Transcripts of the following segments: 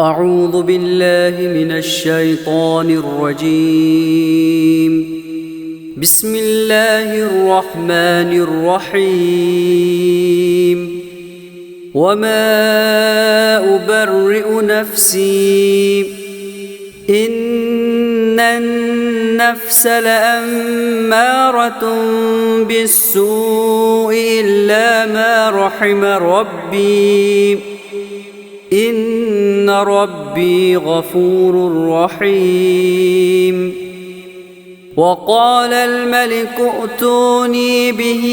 أعوذ بالله من الشيطان الرجيم. بسم الله الرحمن الرحيم. وما أبرئ نفسي إن النفس لأمارة بالسوء إلا ما رحم ربي إن ربي غفور رحيم. وقال الملك ائتوني به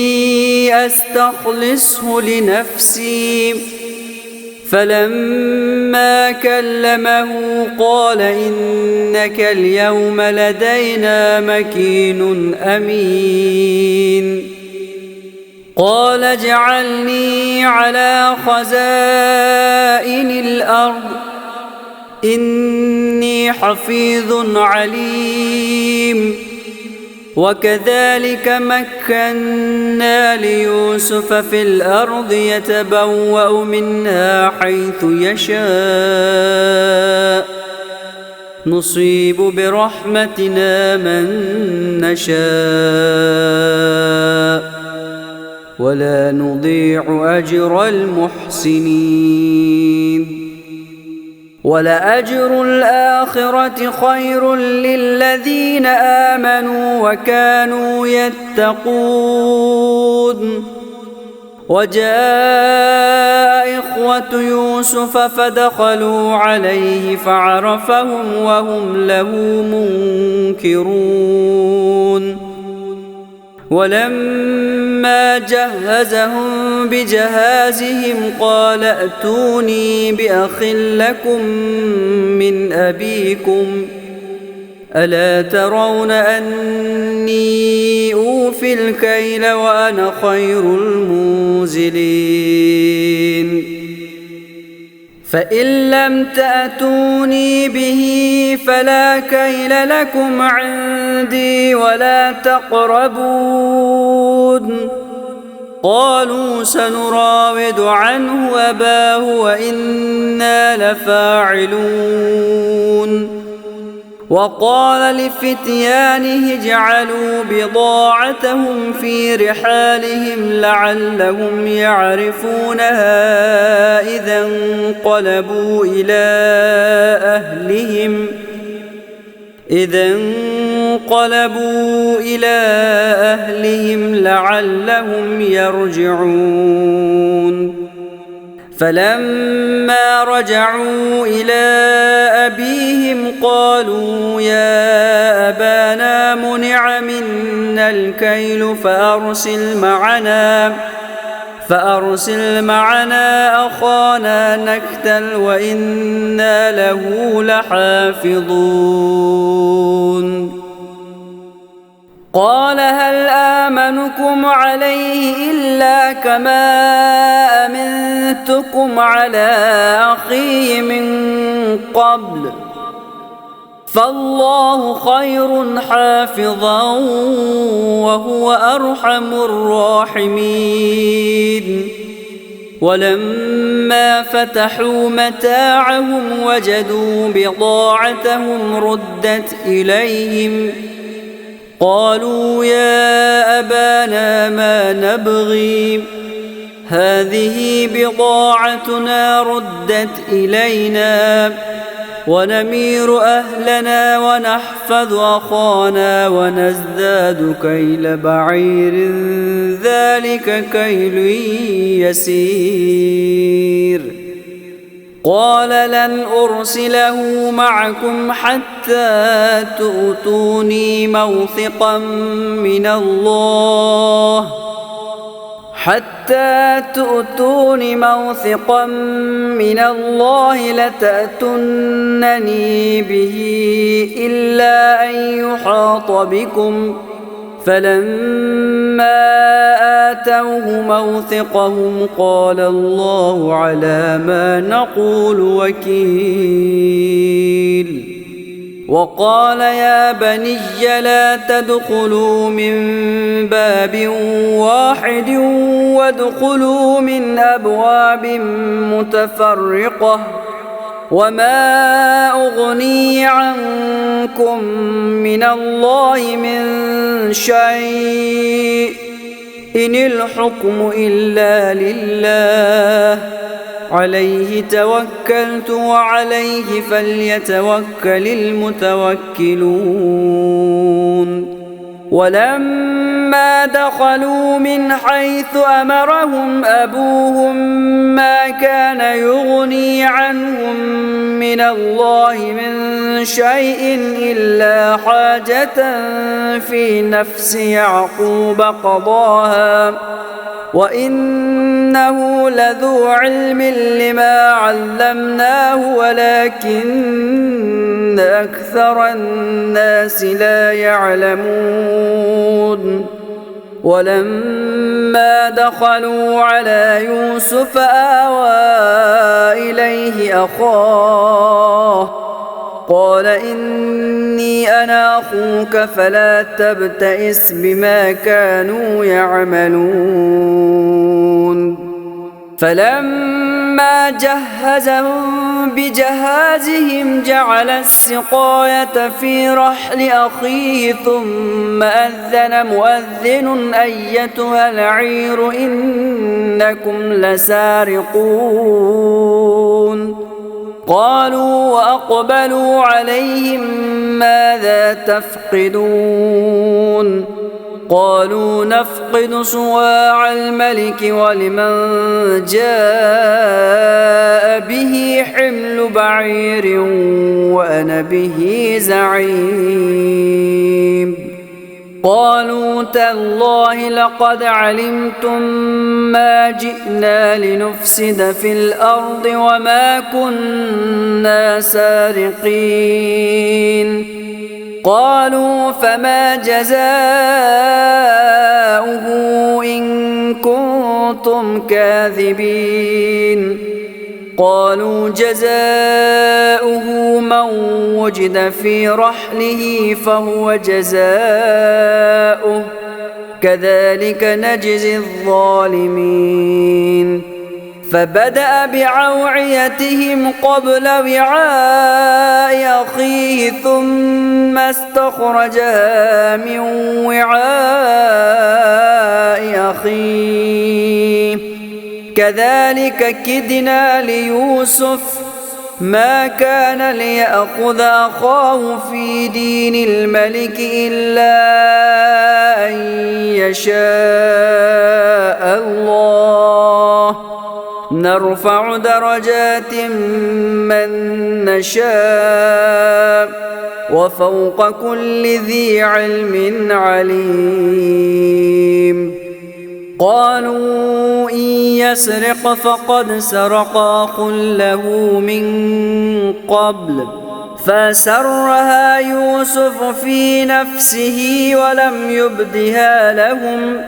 أستخلصه لنفسي فلما كلمه قال إنك اليوم لدينا مكين أمين. قال اجعلني على خزائن الأرض إني حفيظ عليم. وكذلك مكنا ليوسف في الأرض يتبوأ منها حيث يشاء نصيب برحمتنا من نشاء ولا نضيع أجر المحسنين. ولأجر الآخرة خير للذين آمنوا وكانوا يتقون. وجاء إخوة يوسف فدخلوا عليه فعرفهم وهم له منكرون. ولما جهزهم بجهازهم قال ائتوني بأخ لكم من أبيكم ألا ترون أني أوفي الكيل وأنا خير المنزلين. فإن لم تأتوني به فلا كيل لكم عندي ولا تقربون. قالوا سنراود عنه أباه وإنا لفاعلون. وقال لفتيانه اجعلوا بضاعتهم في رحالهم لعلهم يعرفونها إذا انقلبوا إلى أهلهم لعلهم يرجعون. فلما رجعوا إلى أبيهم قالوا يا أبانا منع منا الكيل فأرسل معنا أخانا نكتل وإنا له لحافظون. قال هل آمنكم عليه إلا كما أمنتكم على أخيه من قبل فالله خير حافظا وهو أرحم الراحمين. ولما فتحوا متاعهم وجدوا بضاعتهم ردت إليهم قالوا يا أبانا ما نبغي هذه بضاعتنا ردت إلينا ونمير أهلنا ونحفظ أخانا ونزداد كيل بعير ذلك كيل يسير. قال لن أرسله معكم حتى تؤتوني موثقا من الله لتأتونني به إلا أن يحاط بكم. فلما آتوه موثقهم قال الله على ما نقول وكيل. وقال يا بني لا تدخلوا من باب واحد وادخلوا من أبواب متفرقة وما أغني عنكم من الله من شيء إن الحكم إلا لله عليه توكلت وعليه فليتوكل المتوكلون ولما دخلوا من حيث أمرهم أبوهم ما كان يغني عنهم من الله من شيء إلا حاجة في نفس يعقوب قضاها وإنه لذو علم لما علمناه ولكن أكثر الناس لا يعلمون ولما دخلوا على يوسف آوى إليه أخاه قال إني أنا أخوك فلا تبتئس بما كانوا يعملون فلما جهزهم بجهازهم جعل السقاية في رحل أخيه ثم أذن مؤذن أيتها العير إنكم لسارقون قالوا وأقبلوا عليهم ماذا تفقدون قالوا نفقد صواع الملك ولمن جاء به حمل بعير وأنا به زعيم قالوا تالله لقد علمتم ما جئنا لنفسد في الأرض وما كنا سارقين قالوا فما جزاؤه إن كنتم كاذبين قالوا جزاؤه من وجد في رحله فهو جزاؤه كذلك نجزي الظالمين فبدأ بعوعيتهم قبل وعاء أخيه ثم استخرجها من وعاء أخيه كذلك كدنا ليوسف ما كان ليأخذ أخاه في دين الملك إلا أن يشاء الله نرفع درجات من نشاء وفوق كل ذي علم عليم قالوا إن يسرق فقد سرق أخ له من قبل فأسرها يوسف في نفسه ولم يبدها لهم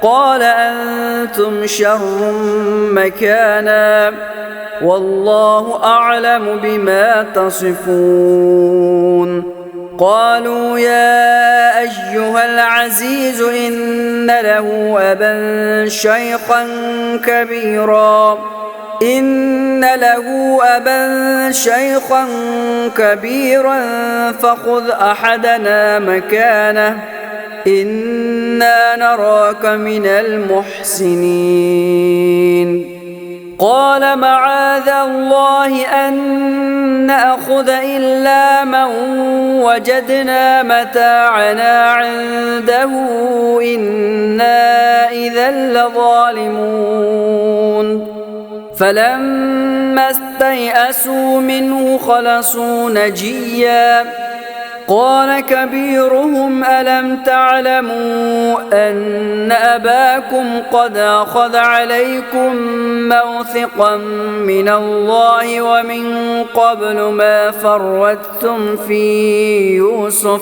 قال أنتم شر مكانا والله أعلم بما تصفون قالوا يا أيها العزيز إن له أبا شيخا كبيرا فخذ أحدنا مكانه إنا نراك من المحسنين قال معاذ الله أن نأخذ إلا من وجدنا متاعنا عنده إنا إذا لظالمون فلما استيئسوا منه خلصوا نجيا قال كبيرهم ألم تعلموا أن أباكم قد أخذ عليكم موثقا من الله ومن قبل ما فرطتم في يوسف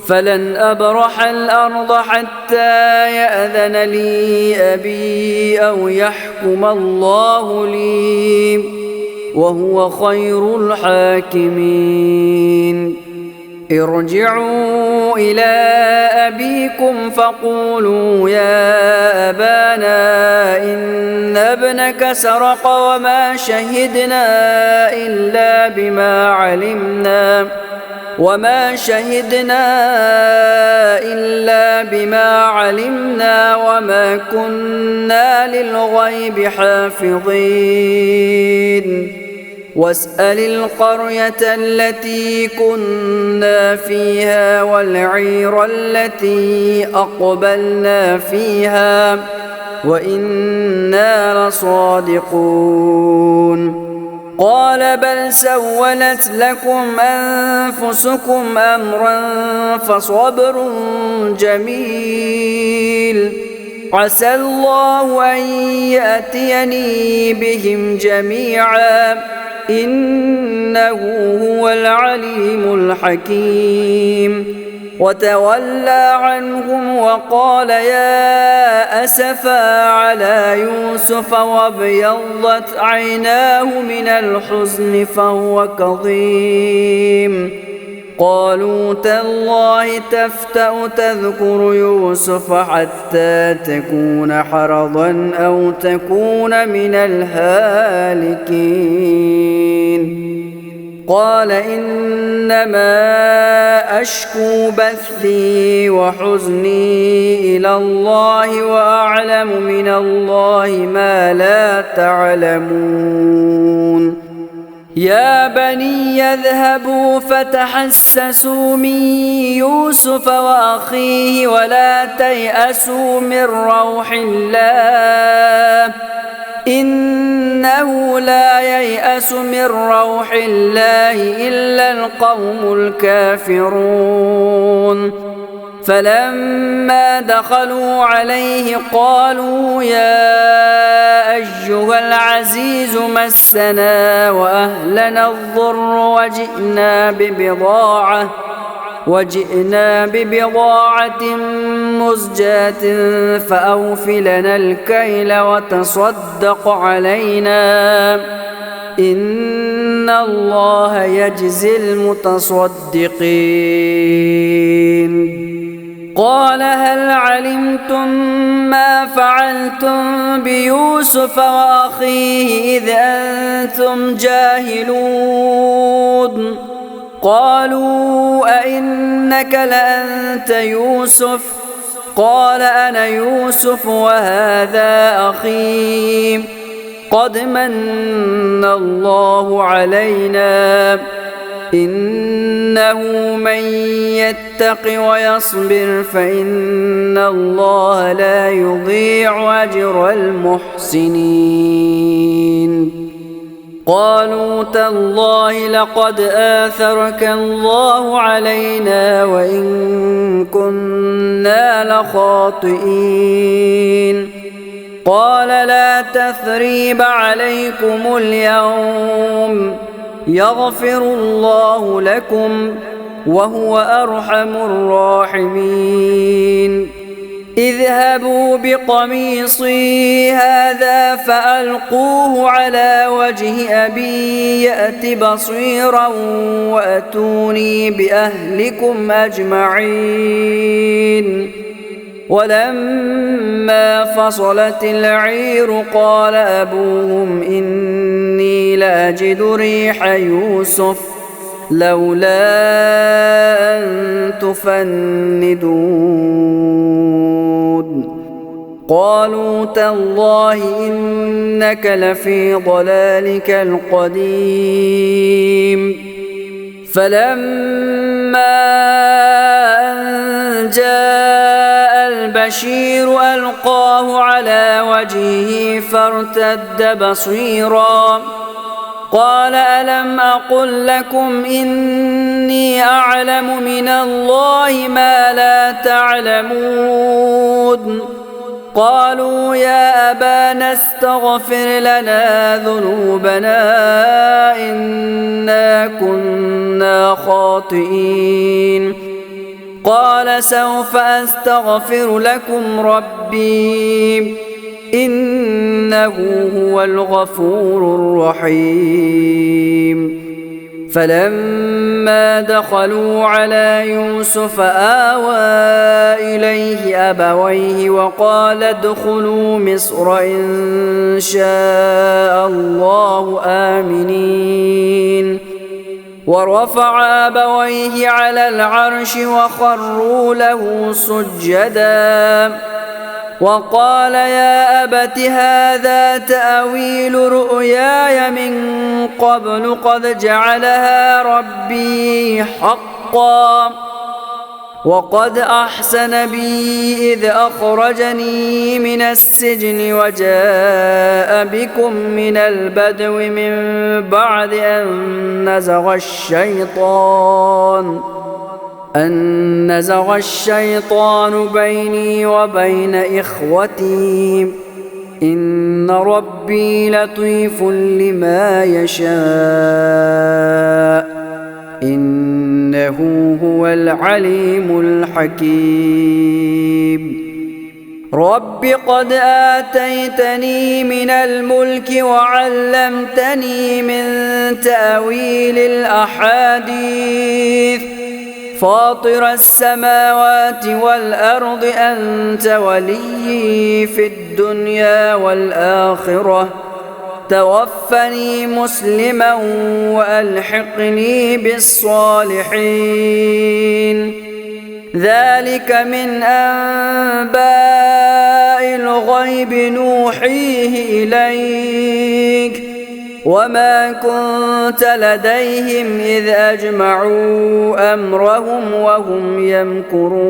فلن أبرح الأرض حتى يأذن لي أبي أو يحكم الله لي وهو خير الحاكمين ارجعوا ارجعوا إلى أبيكم فقولوا يا أبانا إن ابنك سرق وما شهدنا إلا بما علمنا وما كنا للغيب حافظين واسأل القرية التي كنا فيها والعير التي أقبلنا فيها وإنا لصادقون قال بل سولت لكم أنفسكم أمرا فصبر جميل عسى الله أن يأتيني بهم جميعا إنه هو العليم الحكيم وتولى عنهم وقال يا أسفا على يوسف وابيضت عيناه من الحزن فهو كظيم قالوا تالله تفتأ تذكر يوسف حتى تكون حرضا أو تكون من الهالكين قال إنما أشكو بثي وحزني إلى الله وأعلم من الله ما لا تعلمون يا بني اذهبوا فتحسسوا من يوسف وأخيه ولا تيأسوا من روح الله إنه لا ييأس من روح الله إلا القوم الكافرون فلما دخلوا عليه قالوا يا أيها العزيز مسنا وأهلنا الضر وجئنا ببضاعة مزجاة فأوف لنا الكيل وتصدق علينا إن الله يجزي المتصدقين قال هل علمتم ما فعلتم بيوسف وأخيه إذ أنتم جاهلون قالوا أئنك لأنت يوسف قال أنا يوسف وهذا أخي قد من الله علينا إنه من يتق ويصبر فإن الله لا يضيع أجر المحسنين قالوا تالله لقد آثرك الله علينا وإن كنا لخاطئين قال لا تثريب عليكم اليوم يغفر الله لكم وهو أرحم الراحمين اذهبوا بقميصي هذا فألقوه على وجه أبي يأت بصيرا وأتوني بأهلكم أجمعين ولما فصلت العير قال أبوهم إني لأجد ريح يوسف لولا أن تفندون قالوا تالله إنك لفي ضلالك القديم فلما أن جاء البشير ألقاه على وجهه فارتد بصيرا قال ألم أقل لكم إني أعلم من الله ما لا تعلمون قالوا يا أبانا استغفر لنا ذنوبنا إنا كنا خاطئين قال سوف أستغفر لكم ربي إنه هو الغفور الرحيم فلما دخلوا على يوسف آوى إليه أبويه وقال ادخلوا مصر إن شاء الله آمنين ورفع أبويه على العرش وخروا له سجدا وقال يا أبت هذا تأويل رؤياي من قبل قد جعلها ربي حقا وقد أحسن بي إذ أخرجني من السجن وجاء بكم من البدو من بعد أن نزغ الشيطان بيني وبين إخوتي إن ربي لطيف لما يشاء إنه هو العليم الحكيم رب قد آتيتني من الملك وعلمتني من تأويل الأحاديث فاطر السماوات والأرض أنت وليي في الدنيا والآخرة توفني مسلما وألحقني بالصالحين ذلك من أنباء الغيب نوحيه إليك وما كنت لديهم إذ أجمعوا أمرهم وهم يمكرون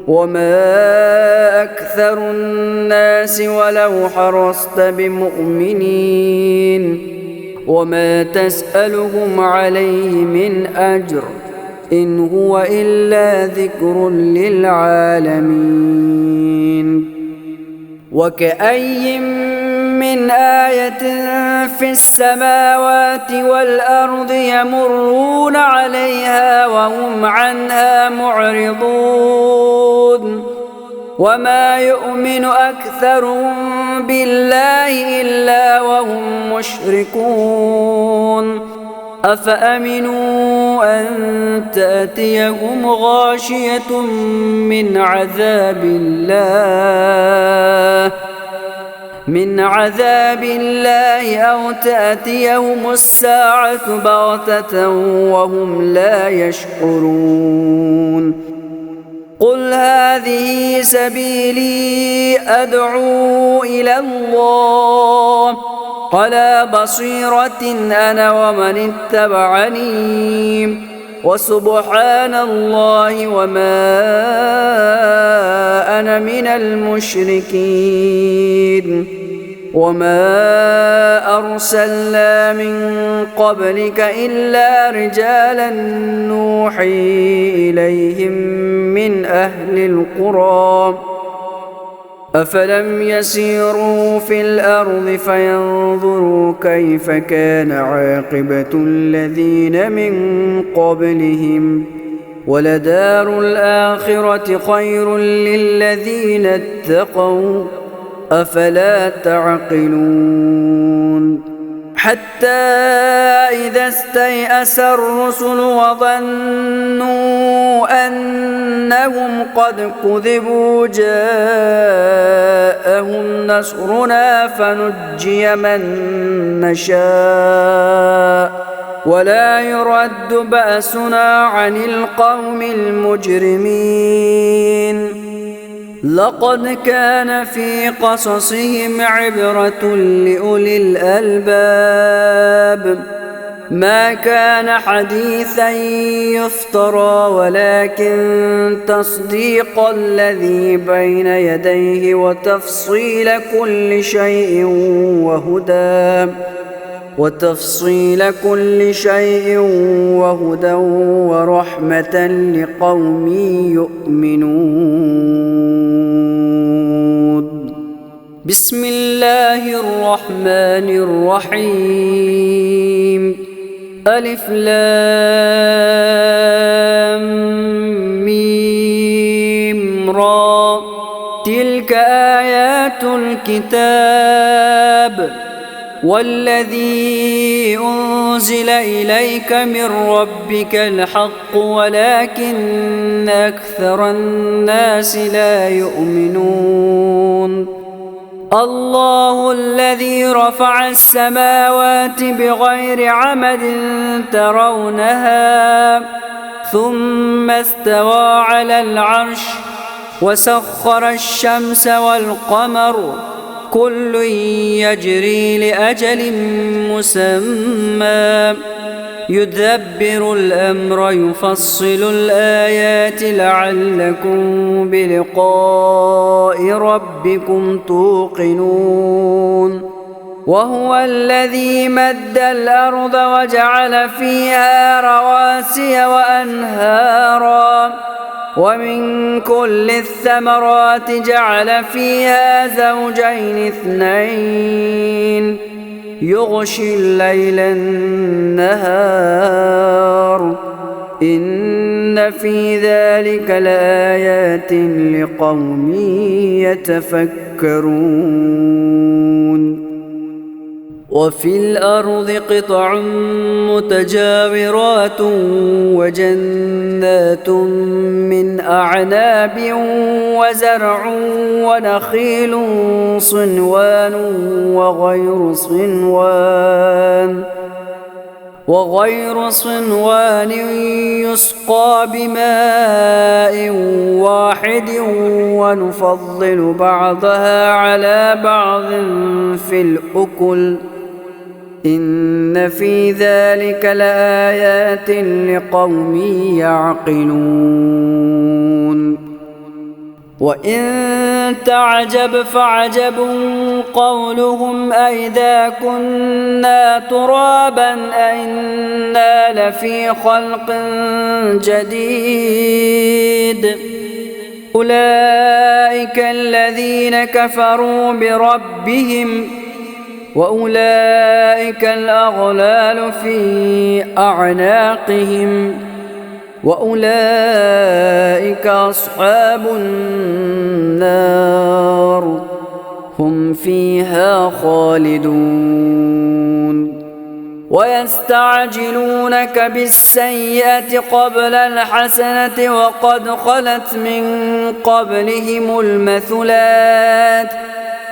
وما أكثر الناس ولو حرصت بمؤمنين وما تسألهم عليه من أجر إن هو إلا ذكر للعالمين وكأي من آية في السماوات والأرض يمرون عليها وهم عنها معرضون وما يؤمن أكثرهم بالله إلا وهم مشركون أفأمنوا أن تأتيهم غاشية من عذاب الله أو تأتيهم الساعة بغتة وهم لا يشعرون قل هذه سبيلي أدعو إلى الله على بصيرة أنا ومن اتبعني وسبحان الله وما أنا من المشركين وما أرسلنا من قبلك إلا رجالا نوحي إليهم من أهل القرى أفلم يسيروا في الأرض فينظروا كيف كان عاقبة الذين من قبلهم ولدار الآخرة خير للذين اتقوا أفلا تعقلون حتى إذا استيأس الرسل وظنوا أنهم قد كذبوا جاءهم نصرنا فنجي من نشاء ولا يرد بأسنا عن القوم المجرمين لقد كان في قصصهم عبرة لأولي الألباب ما كان حديثا يفترى ولكن تصديق الذي بين يديه وتفصيل كل شيء وهدى ورحمة لقوم يؤمنون بسم الله الرحمن الرحيم ألف لام ميم را تلك آيات الكتاب والذي أنزل إليك من ربك الحق ولكن أكثر الناس لا يؤمنون الله الذي رفع السماوات بغير عمد ترونها ثم استوى على العرش وسخر الشمس والقمر كل يجري لأجل مسمى يدبر الأمر يفصل الآيات لعلكم بلقاء ربكم توقنون وهو الذي مد الأرض وجعل فيها رواسي وأنهارا ومن كل الثمرات جعل فيها زوجين اثنين يغشي الليل النهار إن في ذلك لآيات لقوم يتفكرون وفي الأرض قطع متجاورات وجنات من أعناب وزرع ونخيل صنوان وغير صنوان يسقى بماء واحد ونفضل بعضها على بعض في الأكل إن في ذلك لآيات لقوم يعقلون وإن تعجب فعجب قولهم أئذا كنا ترابا أئنا لفي خلق جديد أولئك الذين كفروا بربهم وأولئك الأغلال في أعناقهم وأولئك أصحاب النار هم فيها خالدون ويستعجلونك بالسيئة قبل الحسنة وقد خلت من قبلهم المثلات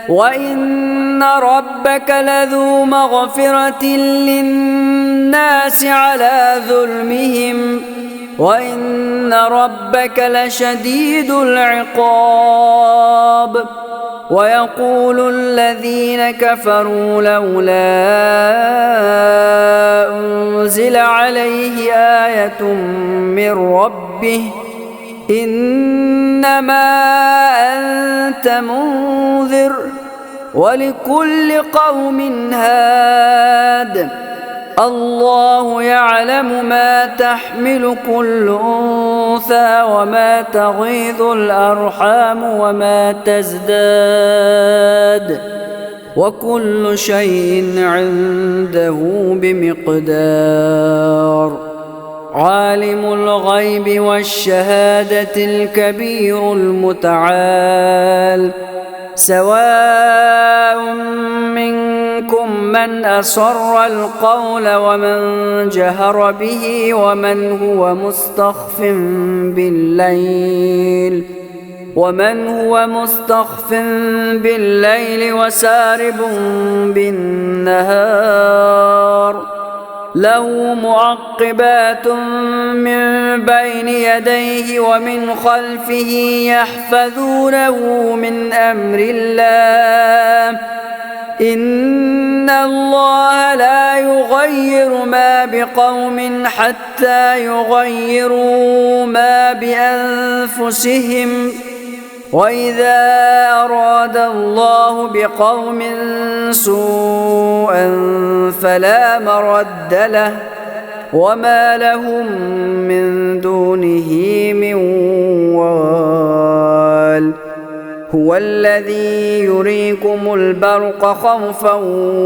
وإن ربك لذو مغفرة للناس على ظلمهم وإن ربك لشديد العقاب ويقول الذين كفروا لولا أنزل عليه آية من ربه إنما أنت منذر ولكل قوم هاد الله يعلم ما تحمل كل أنثى وما تغيض الأرحام وما تزداد وكل شيء عنده بمقدار عالم الغيب والشهادة الكبير المتعال سواء منكم من أسر القول ومن جهر به ومن هو مستخف بالليل وسارب بالنهار له معقبات من بين يديه ومن خلفه يحفظونه من أمر الله إن الله لا يغير ما بقوم حتى يغيروا ما بأنفسهم وإذا أراد الله بقوم سوءا فلا مرد له وما لهم من دونه من وال هو الذي يريكم البرق خوفا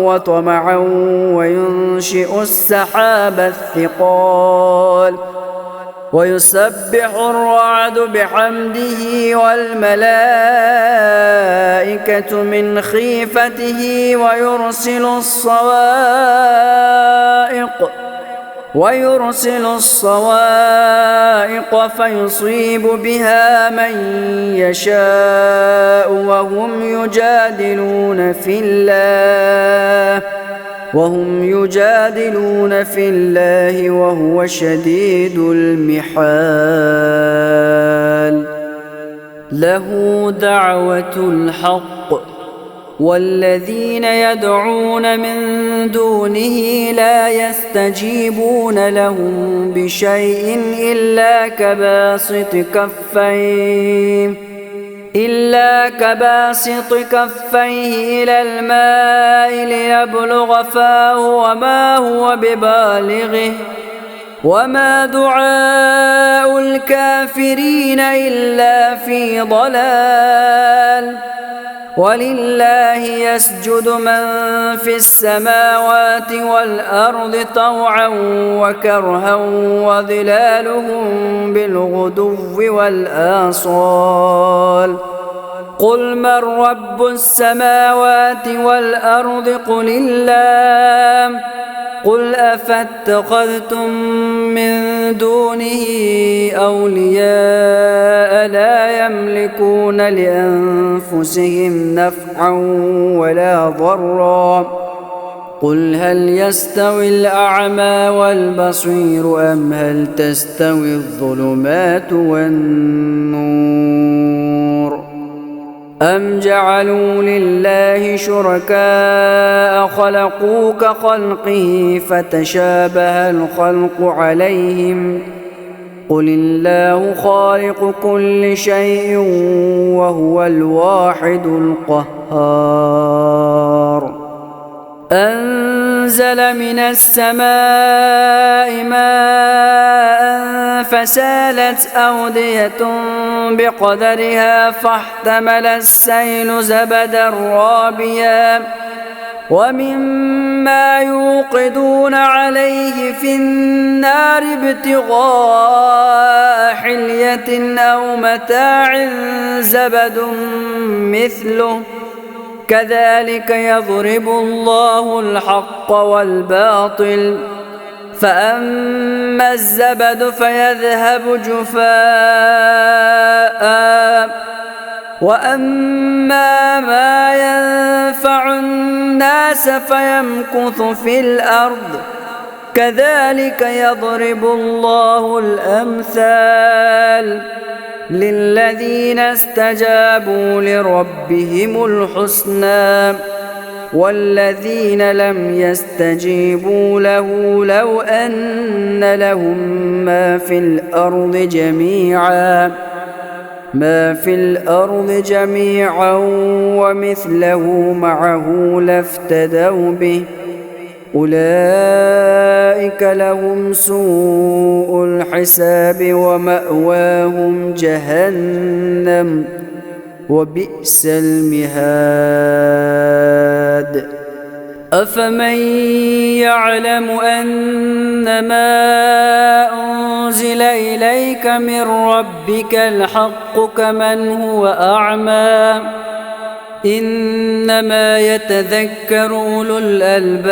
وطمعا وينشئ السحاب الثقال ويسبح الرعد بحمده والملائكة من خيفته ويرسل الصواعق فيصيب بها من يشاء وهم يجادلون في الله وهو شديد المحال. له دعوة الحق والذين يدعون من دونه لا يستجيبون لهم بشيء إلا كباسط كفيه إلى الماء ليبلغ فاه وما هو ببالغه وما دعاء الكافرين إلا في ضلال. ولله يسجد من في السماوات والأرض طوعا وكرها وظلالهم بالغدو والآصال. قل من رب السماوات والأرض قل الله. قل أفاتخذتم من دونه أولياء لا يملكون لأنفسهم نفعا ولا ضرا. قل هل يستوي الأعمى والبصير أم هل تستوي الظلمات والنور أم جعلوا لله شركاء خلقوا كخلقه فتشابه الخلق عليهم. قل الله خالق كل شيء وهو الواحد القهار. أنزل من السماء ماء فسالت أودية بقدرها فاحتمل السيل زبدا رابيا ومما يوقدون عليه في النار ابتغاء حلية أو متاع زبد مثله كذلك يضرب الله الحق والباطل. فأما الزبد فيذهب جفاء وأما ما ينفع الناس فيمكث في الأرض كذلك يضرب الله الأمثال. للذين استجابوا لربهم الحسنى والذين لم يستجيبوا له لو أن لهم ما في الأرض جميعا ومثله معه لافتدوا به أولئك لهم سوء الحساب ومأواهم جهنم وبئس المهاد. أفمن يعلم أنما أنزل إليك من ربك الحق كمن هو أعمى إنما يتذكر أولو الألباب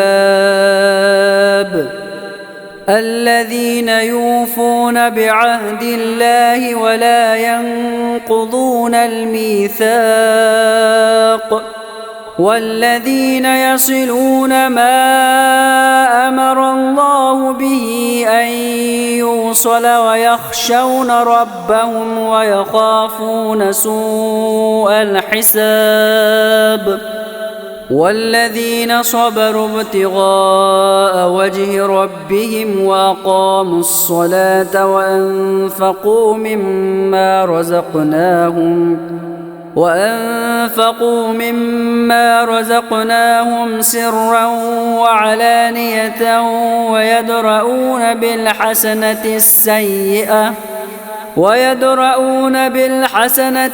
الذين يوفون بعهد الله ولا ينقضون الميثاق والذين يصلون ما أمر الله به أن يوصل ويخشون ربهم ويخافون سوء الحساب والذين صبروا ابتغاء وجه ربهم وأقاموا الصلاة وأنفقوا مما رزقناهم سرا وعلانية ويدرؤون بالحسنة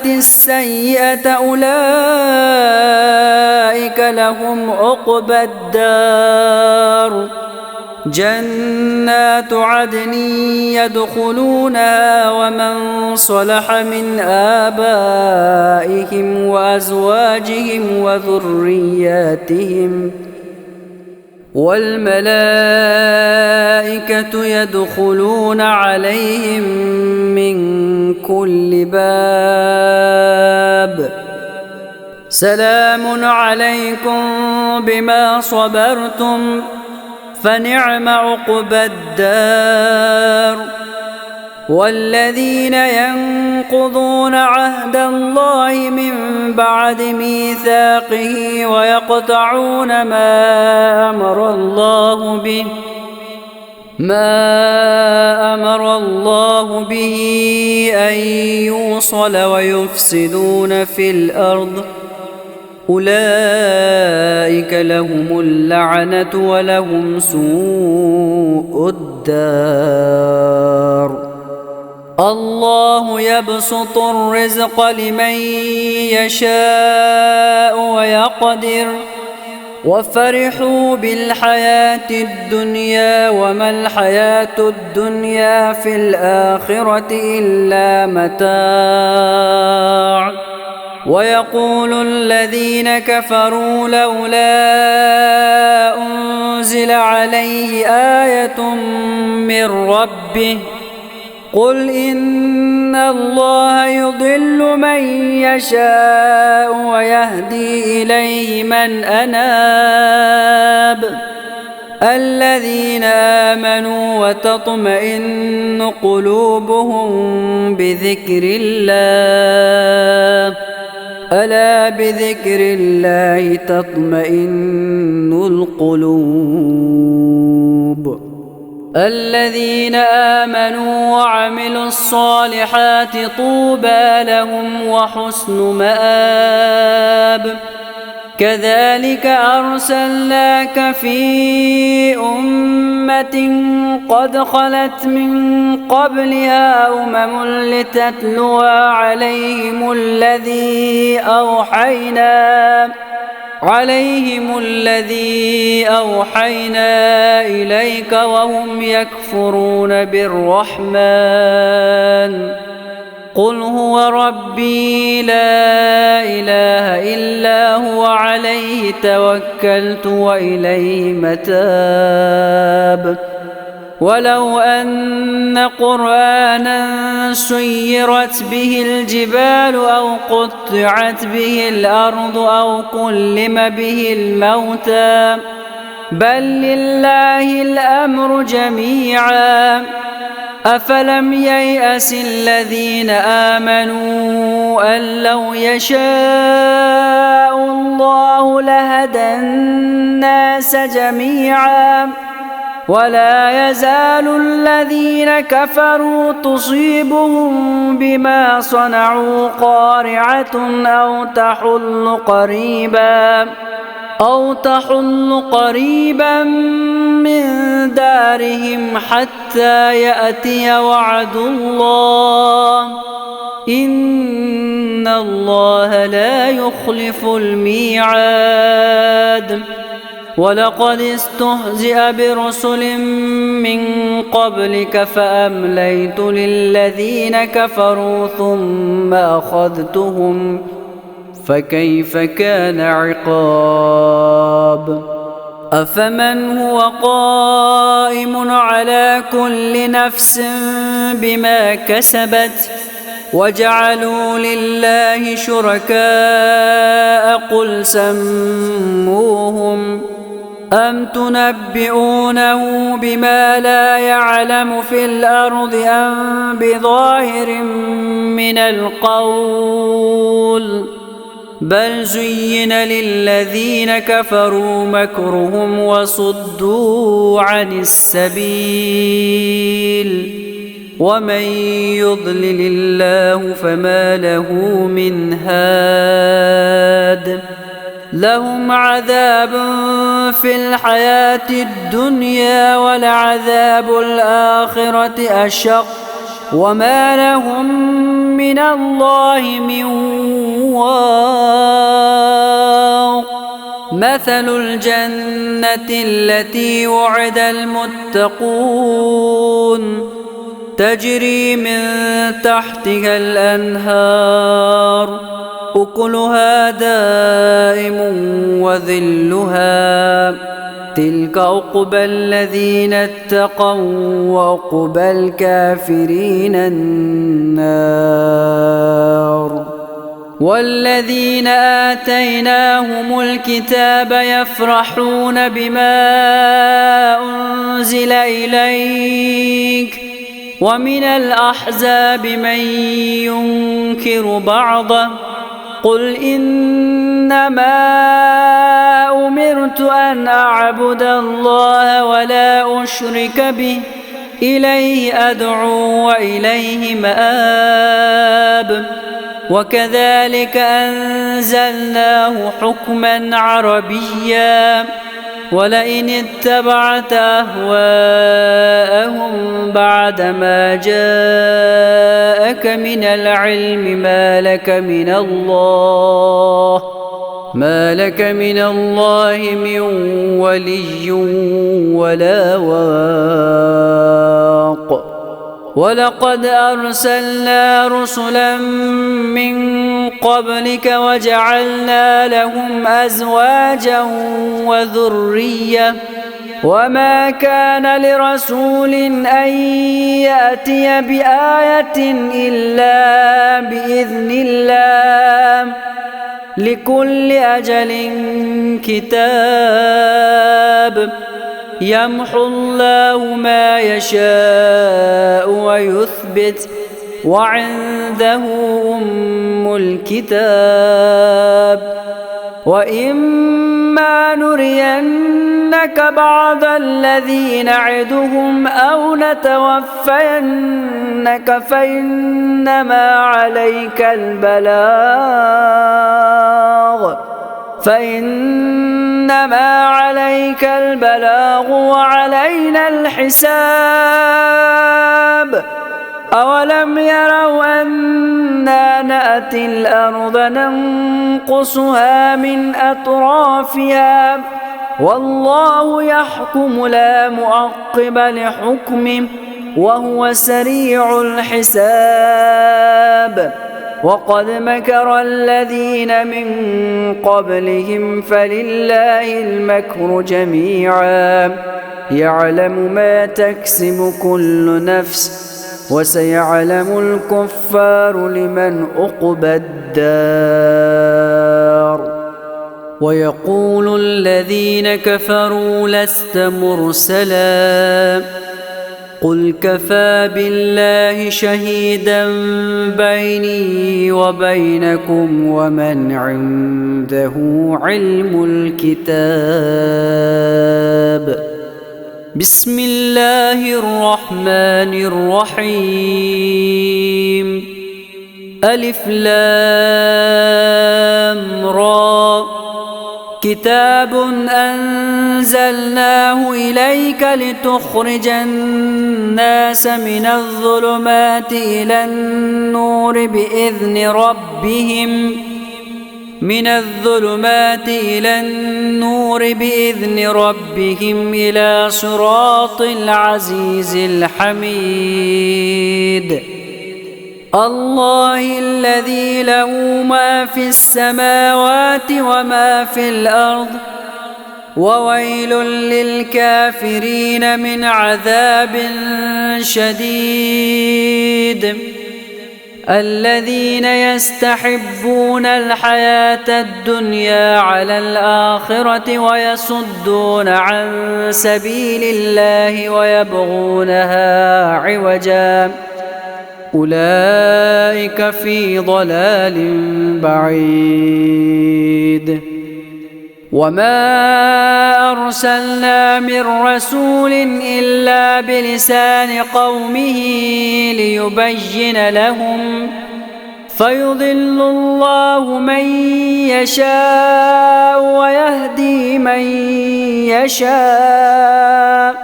السيئة أولئك لهم عقبى الدار جنات عدن يدخلونها ومن صلح من آبائهم وأزواجهم وذرياتهم والملائكة يدخلون عليهم من كل باب سلام عليكم بما صبرتم فنعم عقبى الدار والذين ينقضون عهد الله من بعد ميثاقه ويقطعون ما أمر الله به أن يوصل ويفسدون في الأرض أولئك لهم اللعنة ولهم سوء الدار الله يبسط الرزق لمن يشاء ويقدر وفرحوا بالحياة الدنيا وما الحياة الدنيا في الآخرة إلا متاع ويقول الذين كفروا لولا أنزل عليه آية من ربه قل إن الله يضل من يشاء ويهدي إليه من أناب الذين آمنوا وتطمئن قلوبهم بذكر الله ألا بذكر الله تطمئن القلوب الذين آمنوا وعملوا الصالحات طوبى لهم وحسن مآب كذلك أرسلناك في أمة قد خلت من قبلها أمم لتتلو عليهم الذي أوحينا إليك وهم يكفرون بالرحمن قل هو ربي لا إله إلا هو عليه توكلت وإليه متاب ولو أن قرآنا سيرت به الجبال أو قطعت به الأرض أو كلم به الموتى بل لله الأمر جميعا أفلم ييأس الذين آمنوا أن لو يشاء الله لهدى الناس جميعا ولا يزال الذين كفروا تصيبهم بما صنعوا قارعة أو تحل قريبا من دارهم حتى يأتي وعد الله إن الله لا يخلف الميعاد ولقد استهزئ برسل من قبلك فأمليت للذين كفروا ثم أخذتهم فكيف كان عقاب أفمن هو قائم على كل نفس بما كسبت وجعلوا لله شركاء قل سموهم أم تنبئونه بما لا يعلم في الأرض أم بظاهر من القول بل زين للذين كفروا مكرهم وصدوا عن السبيل ومن يضلل الله فما له من هاد لهم عذاب في الحياة الدنيا ولعذاب الآخرة أشق وما لهم من الله من واق مثل الجنة التي وعد المتقون تجري من تحتها الأنهار أكلها دائم وذلها تلك عقبى الذين اتقوا وعقبى الكافرين النار. والذين آتيناهم الكتاب يفرحون بما أنزل إليك ومن الأحزاب من ينكر بعضه قل إنما أمرت أن أعبد الله ولا أشرك به إليه أدعو وإليه مآب. وكذلك أنزلناه حكما عربيا ولئن اتبعت أهواءهم بعدما جاءك من العلم ما لك من الله من ولي ولا واق. ولقد أرسلنا رسلا من قبلك وجعلنا لهم أزواجا وذرية وما كان لرسول أن يأتي بآية إلا بإذن الله لكل أجل كتاب يمحو الله ما يشاء ويثبت وعنده أم الكتاب. وإما نرينك بعض الذي نعدهم أو نتوفينك فإنما عليك البلاغ وعلينا الحساب. أولم يروا أنا نأتي الأرض ننقصها من أطرافها والله يحكم لا معقب لحكمه وهو سريع الحساب. وقد مكر الذين من قبلهم فلله المكر جميعا يعلم ما تكسب كل نفس وسيعلم الكفار لمن عقبى الدار. ويقول الذين كفروا لست مرسلا قل كفى بالله شهيدا بيني وبينكم ومن عنده علم الكتاب. بسم الله الرحمن الرحيم ألف لام را كتاب أنزلناه إليك لتخرج الناس من الظلمات إلى النور بإذن ربهم إلى صراط العزيز الحميد. الله الذي له ما في السماوات وما في الأرض وويل للكافرين من عذاب شديد. الذين يستحبون الحياة الدنيا على الآخرة ويصدون عن سبيل الله ويبغونها عوجا أولئك في ضلال بعيد. وما أرسلنا من رسول إلا بلسان قومه ليبين لهم فيضل الله من يشاء ويهدي من يشاء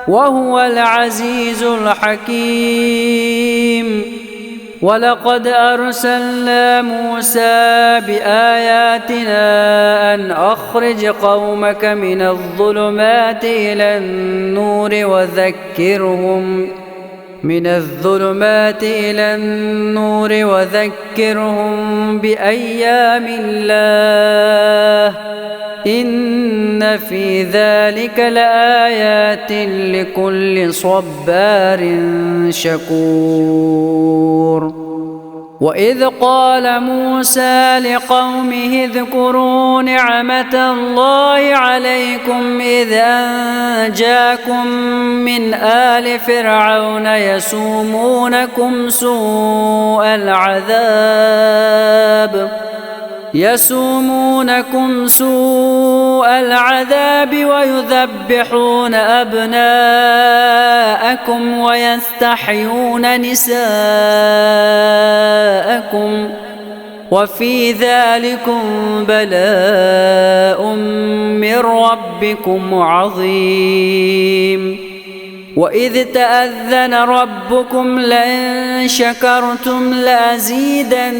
وهو العزيز الحكيم. ولقد أرسلنا موسى بآياتنا أن أخرج قومك من الظلمات إلى النور وذكرهم بأيام الله إن في ذلك لآيات لكل صبار شكور. وإذ قال موسى لقومه اذكروا نعمة الله عليكم إذ أنجاكم من آل فرعون يسومونكم سوء العذاب ويذبحون أبناءكم ويستحيون نساءكم وفي ذلكم بلاء من ربكم عظيم. وإذ تأذن ربكم لئن شكرتم لأزيدنكم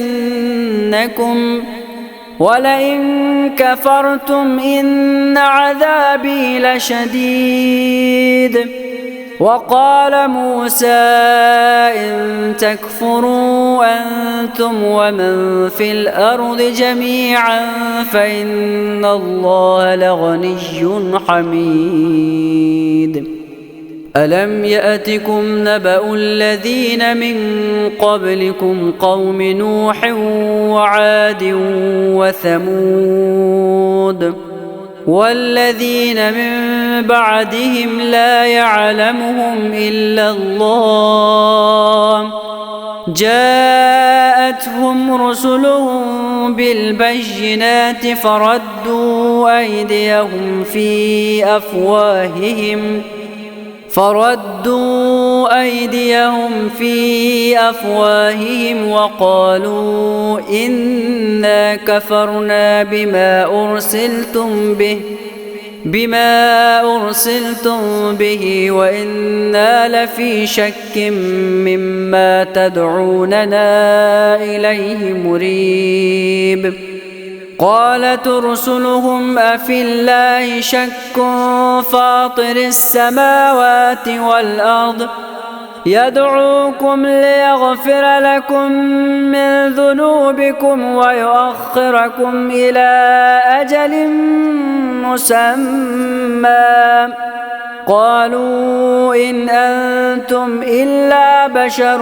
ولئن كفرتم إن عذابي لشديد. وقال موسى إن تكفروا أنتم ومن في الأرض جميعا فإن الله لغني حميد. ألم يأتكم نبأ الذين من قبلكم قوم نوح وعاد وثمود والذين من بعدهم لا يعلمهم إلا الله جاءتهم رسلهم بالبينات فردوا أيديهم في أفواههم وقالوا إنا كفرنا بما أرسلتم به وإنا لفي شك مما تدعوننا إليه مريب. قالت رسلهم أفي الله شك فاطر السماوات والأرض يدعوكم ليغفر لكم من ذنوبكم ويؤخركم إلى أجل مسمى قالوا إن أنتم إلا بشر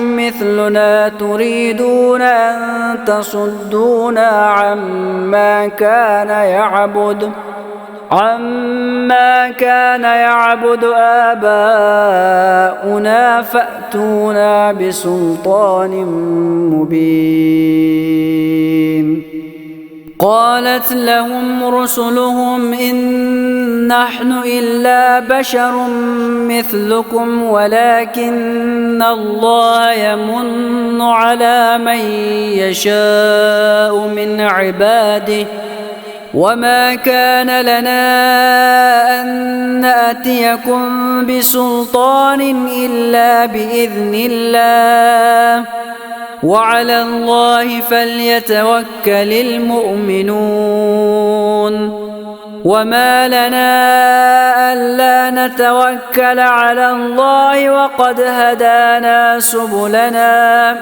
مثلنا تريدون أن تصدونا عما كان يعبد آباؤنا فأتونا بسلطان مبين. قالت لهم رسلهم إن نحن إلا بشر مثلكم ولكن الله يمن على من يشاء من عباده وما كان لنا أن نأتيكم بسلطان إلا بإذن الله وعلى الله فليتوكل المؤمنون. وما لنا ألا نتوكل على الله وقد هدانا سبلنا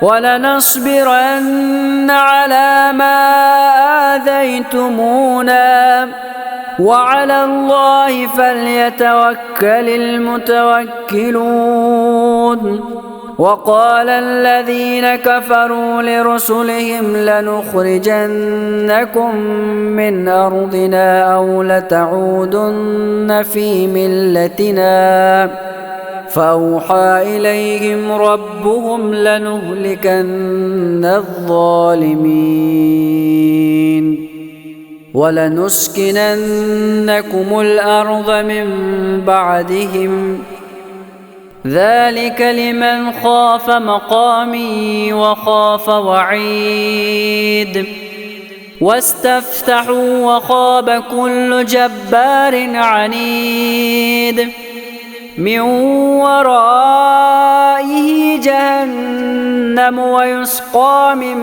ولنصبرن على ما آذيتمونا وعلى الله فليتوكل المتوكلون. وقال الذين كفروا لرسلهم لنخرجنكم من أرضنا أو لتعودن في ملتنا فأوحى إليهم ربهم لنهلكن الظالمين ولنسكننكم الأرض من بعدهم ذلك لمن خاف مقامي وخاف وعيد. واستفتحوا وخاب كل جبار عنيد من ورائه جهنم جهنم ويسقى من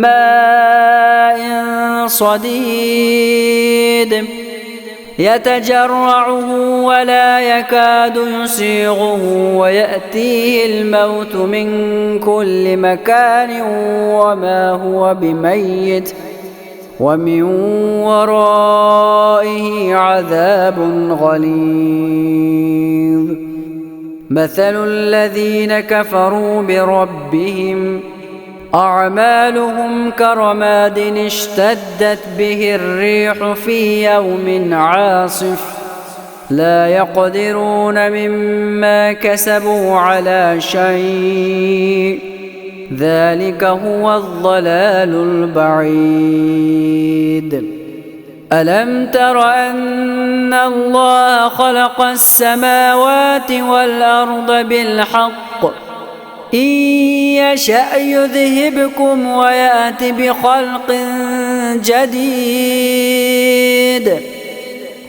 ماء صديد يتجرعه ولا يكاد يسيغه ويأتيه الموت من كل مكان وما هو بميت ومن ورائه عذاب غليظ. مثل الذين كفروا بربهم أعمالهم كرماد اشتدت به الريح في يوم عاصف لا يقدرون مما كسبوا على شيء ذلك هو الضلال البعيد. ألم تر أن الله خلق السماوات والأرض بالحق إن يشأ يذهبكم ويأت بخلق جديد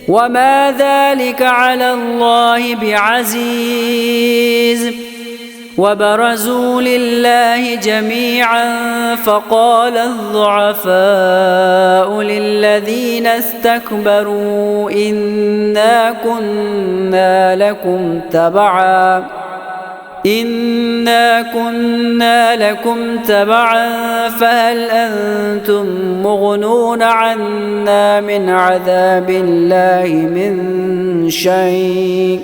وما ذلك على الله بعزيز. وبرزوا لله جميعا فقال الضعفاء للذين استكبروا إنا كنا لكم تبعا فهل أنتم مغنون عنا من عذاب الله من شيء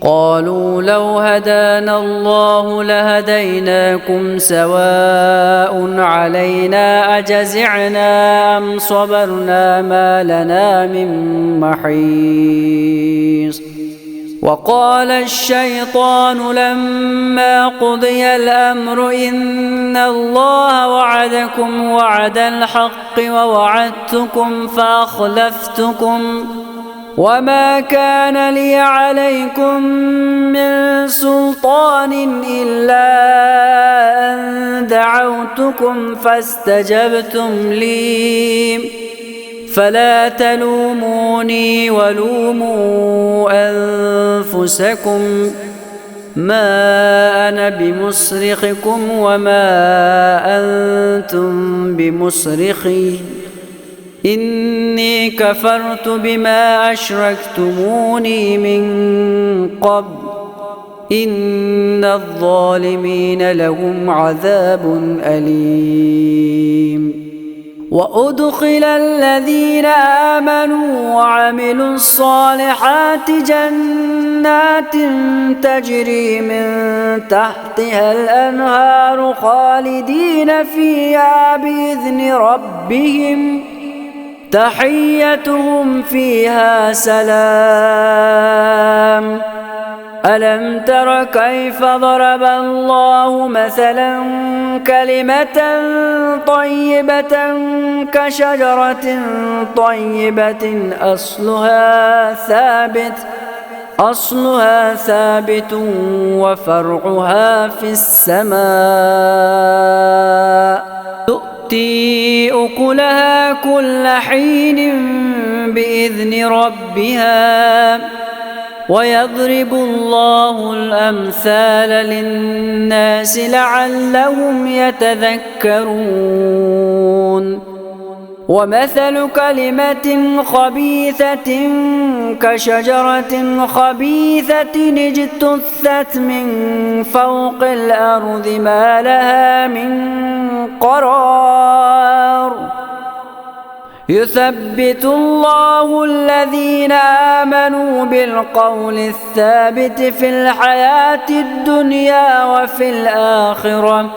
قالوا لو هدانا الله لهديناكم سواء علينا أجزعنا أم صبرنا ما لنا من محيص. وقال الشيطان لما قضي الأمر إن الله وعدكم وعد الحق ووعدتكم فأخلفتكم وما كان لي عليكم من سلطان إلا أن دعوتكم فاستجبتم لي فلا تلوموني ولوموا أنفسكم ما أنا بمصرخكم وما أنتم بمصرخي إني كفرت بما أشركتموني من قبل إن الظالمين لهم عذاب أليم. وأدخل الذين آمنوا وعملوا الصالحات جنات تجري من تحتها الأنهار خالدين فيها بإذن ربهم تحيتهم فيها سلام. ألم تر كيف ضرب الله مثلا كلمة طيبة كشجرة طيبة أصلها ثابت وفرعها في السماء تؤتي أكلها كل حين بإذن ربها ويضرب الله الأمثال للناس لعلهم يتذكرون. ومثل كلمة خبيثة كشجرة خبيثة اجتثت من فوق الأرض ما لها من قرار يثبت الله الذين آمنوا بالقول الثابت في الحياة الدنيا وفي الآخرة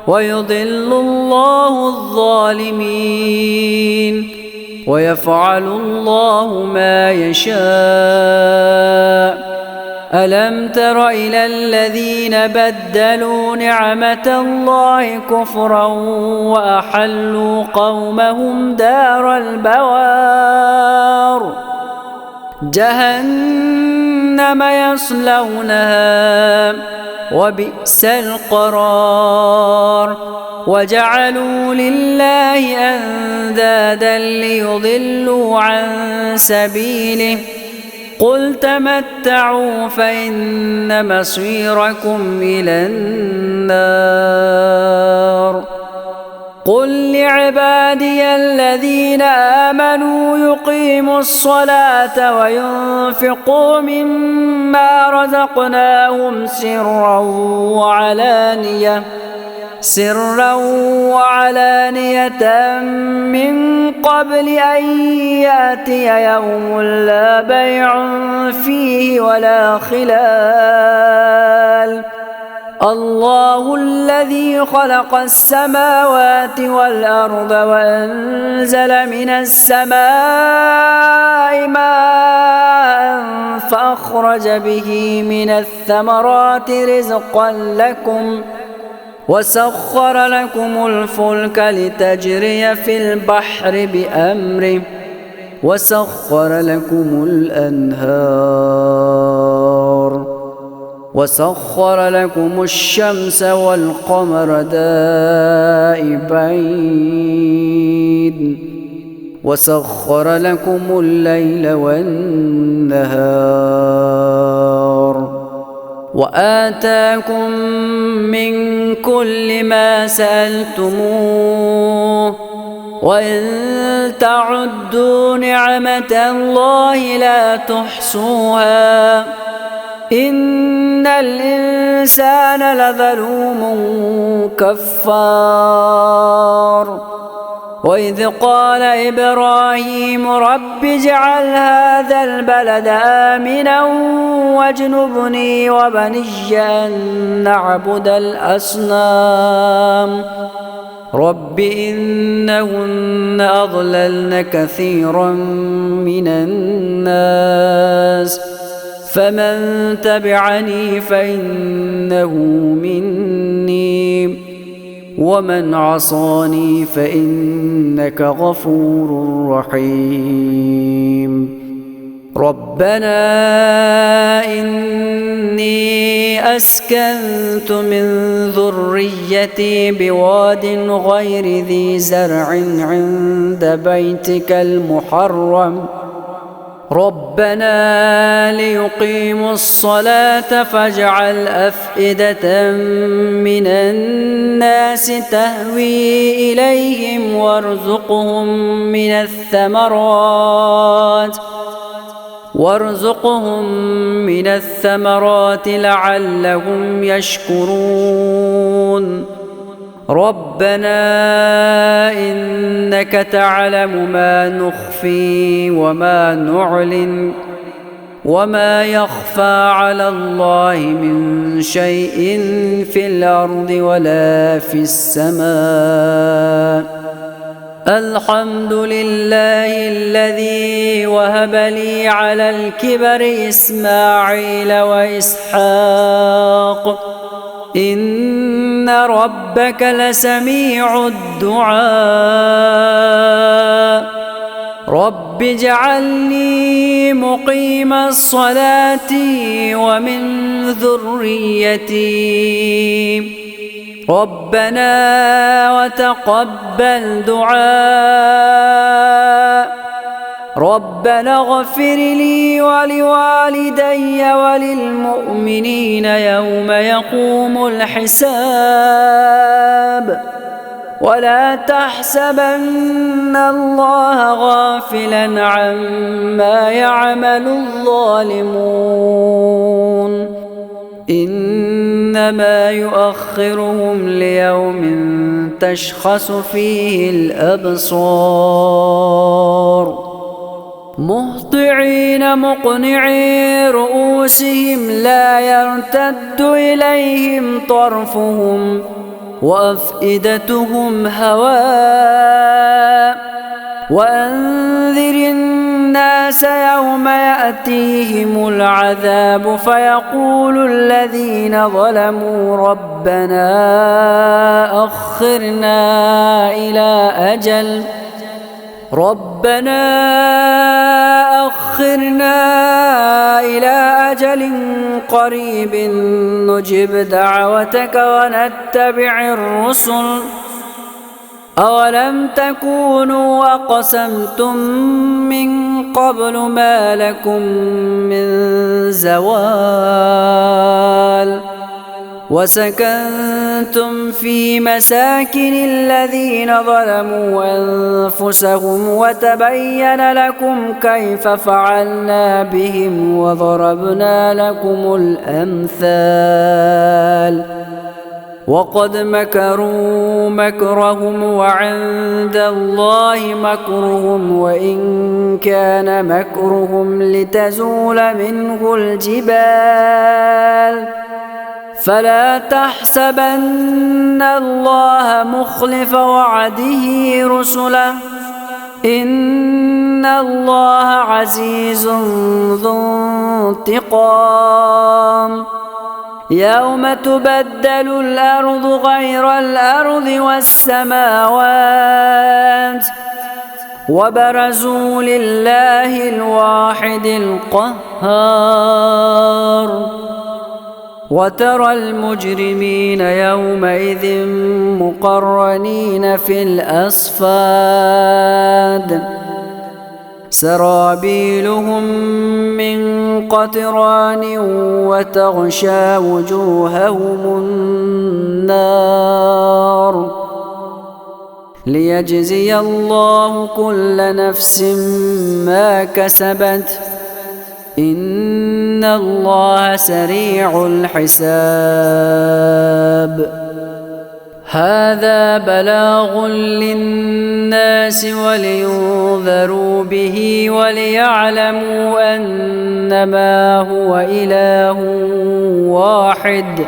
ويضل الله الظالمين ويفعل الله ما يشاء. ألم تر إلى الذين بدلوا نعمة الله كفرا وأحلوا قومهم دار البوار جهنم يصلونها وبئس القرار وجعلوا لله أندادا ليضلوا عن سبيله قل تمتعوا فإن مصيركم إلى النار. قل لعبادي الذين آمنوا يقيموا الصلاة وينفقوا مما رزقناهم سرا وعلانية من قبل أن يأتي يوم لا بيع فيه ولا خلال. الله الذي خلق السماوات والأرض وأنزل من السماء ماء فأخرج به من الثمرات رزقا لكم وسخر لكم الفلك لتجري في البحر بأمره وسخر لكم الأنهار وسخر لكم الشمس والقمر دائبين وسخر لكم الليل والنهار وآتاكم من كل ما سألتموه وإن تعدوا نعمة الله لا تحصوها إن الإنسان لظلوم كفار. وإذ قال إبراهيم رب اجعل هذا البلد آمنا واجنبني وبني أن نعبد الأصنام رب إنهن أضللن كثيرا من الناس فمن تبعني فإنه مني ومن عصاني فإنك غفور رحيم. ربنا إني أسكنت من ذريتي بواد غير ذي زرع عند بيتك المحرم ربنا ليقيموا الصلاة فاجعل أفئدة من الناس تهوي إليهم وارزقهم من الثمرات لعلهم يشكرون. ربنا إنك تعلم ما نخفي وما نعلن وما يخفى على الله من شيء في الأرض ولا في السماء. الحمد لله الذي وهب لي على الكبر إسماعيل وإسحاق إن ربك لسميع الدعاء. رب اجعلني مقيم الصلاة ومن ذريتي ربنا وتقبل دعاء. ربنا اغفر لي ولوالدي وللمؤمنين يوم يقوم الحساب. ولا تحسبن الله غافلا عما يعمل الظالمون إنما يؤخرهم ليوم تشخص فيه الأبصار مهطعين مقنعي رؤوسهم لا يرتد إليهم طرفهم وأفئدتهم هواء. وأنذر الناس يوم يأتيهم العذاب فيقول الذين ظلموا ربنا أخرنا إلى أجل قريب نجب دعوتك ونتبع الرسل أولم تكونوا أقسمتم من قبل ما لكم من زوال وسكنتم في مساكن الذين ظلموا أنفسهم وتبين لكم كيف فعلنا بهم وضربنا لكم الأمثال وقد مكروا مكرهم وعند الله مكرهم وإن كان مكرهم لتزول منه الجبال فلا تحسبن الله مخلف وعده رسله إن الله عزيز ذو انتقام يوم تبدل الأرض غير الأرض والسماوات وبرزوا لله الواحد القهار وترى المجرمين يومئذ مقرنين في الأصفاد سرابيلهم من قطران وتغشى وجوههم النار ليجزي الله كل نفس ما كسبت إن الله سريع الحساب هذا بلاغ للناس ولينذروا به وليعلموا أنما هو إله واحد,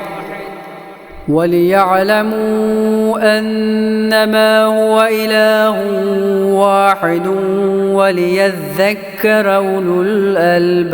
وليذكر أولو الألباب.